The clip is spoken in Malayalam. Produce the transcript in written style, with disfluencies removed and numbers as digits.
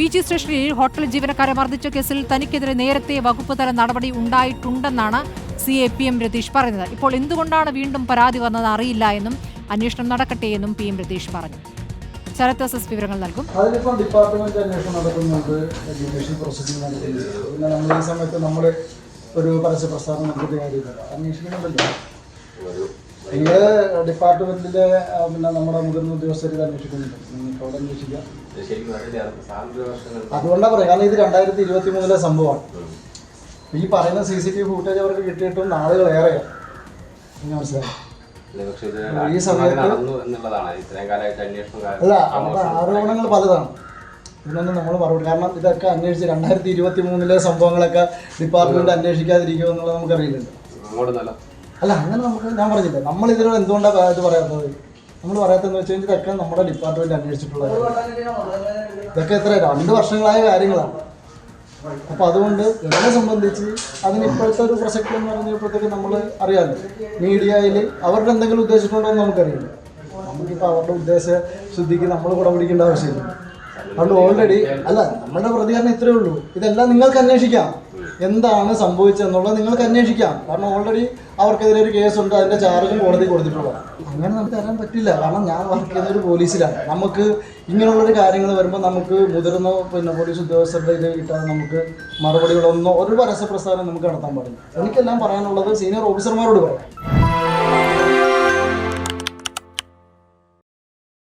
PG സ്റ്റേഷനിൽ ഹോട്ടൽ ജീവനക്കാരെ മർദ്ദിച്ച കേസിൽ തനിക്കെതിരെ നേരത്തെ വകുപ്പ് തല നടപടി ഉണ്ടായിട്ടുണ്ടെന്നാണ് CA PM രതീഷ് പറയുന്നത്. ഇപ്പോൾ എന്തുകൊണ്ടാണ് വീണ്ടും പരാതി വന്നത് അറിയില്ല എന്നും അന്വേഷണം നടക്കട്ടെ എന്നും PM രതീഷ് പറഞ്ഞു. ശരത് എസ് വിവരങ്ങൾ നൽകും. അതിലിപ്പോൾ ഡിപ്പാർട്ട്മെന്റ് അന്വേഷണം നടക്കുന്നുണ്ട്, ജുഡീഷ്യൽ പ്രോസസ്സിംഗ് നടക്കുന്നുണ്ട്. പിന്നെ നമ്മൾ ഈ സമയത്ത് നമ്മൾ ഒരു പരസ്യ പ്രസ്താവന നടത്തിയ കാര്യമില്ല, അന്വേഷിക്കുന്നുണ്ടല്ലോ. നിങ്ങൾ ഡിപ്പാർട്ട്മെന്റിലെ പിന്നെ നമ്മുടെ മുതിർന്ന ഉദ്യോഗസ്ഥരിൽ അന്വേഷിക്കുന്നുണ്ട്, നിങ്ങൾക്ക് അവിടെ അന്വേഷിക്കാം. അതുകൊണ്ടാണ് പറയാം, കാരണം ഇത് 2023 സംഭവമാണ്. ഈ പറയുന്ന CCTV ഫുട്ടേജ് അവർക്ക് കിട്ടിയിട്ടും നാളുകളേറെയാണ്. മനസ്സിലായി? ഈ സമയത്ത് അല്ല, അവിടെ ആരോപണങ്ങൾ പലതാണ്. ഇതിനൊന്നും നമ്മൾ മറുപടി, കാരണം ഇതൊക്കെ അന്വേഷിച്ച് 2023 സംഭവങ്ങളൊക്കെ ഡിപ്പാർട്ട്മെന്റ് അന്വേഷിക്കാതിരിക്കുമോ എന്നുള്ളത് നമുക്കറിയില്ലല്ലോ. അല്ല, അങ്ങനെ ഞാൻ പറഞ്ഞില്ല. നമ്മൾ ഇതിനോട് എന്തുകൊണ്ടാണ് ഇത് പറയാത്തത്? നമ്മൾ പറയാത്തതെന്ന് വെച്ച് കഴിഞ്ഞാൽ ഇതൊക്കെ നമ്മുടെ ഡിപ്പാർട്ട്മെന്റ് അന്വേഷിച്ചിട്ടുള്ളത്. ഇതൊക്കെ എത്ര 2 വർഷങ്ങളായ കാര്യങ്ങളാണ്. അപ്പോൾ അതുകൊണ്ട് എന്നെ സംബന്ധിച്ച് അതിന് ഇപ്പോഴത്തെ ഒരു പ്രസക്തി എന്ന് പറഞ്ഞപ്പോഴത്തേക്ക് നമ്മൾ അറിയാമല്ലോ, മീഡിയയിൽ അവരുടെ എന്തെങ്കിലും ഉദ്ദേശിച്ചിട്ടുണ്ടോ എന്ന് നമുക്കറിയില്ല. നമുക്കിപ്പോൾ അവരുടെ ഉദ്ദേശ ശുദ്ധിക്ക് നമ്മൾ കൂടെ പിടിക്കേണ്ട ആവശ്യമില്ല. അതുകൊണ്ട് ഓൾറെഡി അല്ല, നമ്മുടെ പ്രതികരണം ഇത്രയേ ഉള്ളൂ. ഇതെല്ലാം നിങ്ങൾക്ക് അന്വേഷിക്കാം, എന്താണ് സംഭവിച്ചതെന്നുള്ളത് നിങ്ങൾക്ക് അന്വേഷിക്കാം. കാരണം ഓൾറെഡി അവർക്കെതിരെ ഒരു കേസുണ്ട്, അതിൻ്റെ ചാർജും കോടതി കൊടുത്തിട്ടുള്ളതാണ്. അങ്ങനെ നമുക്ക് തരാൻ പറ്റില്ല. കാരണം ഞാൻ വർക്ക് ചെയ്യുന്ന ഒരു പോലീസിലാണ്. നമുക്ക് ഇങ്ങനെയുള്ളൊരു കാര്യങ്ങൾ വരുമ്പോൾ നമുക്ക് മുതിർന്ന പോലീസ് ഉദ്യോഗസ്ഥരുടെ ഇത് കിട്ടാതെ നമുക്ക് മറുപടികളൊന്നോ ഒരു പരസ്യ പ്രസ്താവന നമുക്ക് നടത്താൻ പാടില്ല. എനിക്കെല്ലാം പറയാനുള്ളത് സീനിയർ ഓഫീസർമാരോട് പറയാം.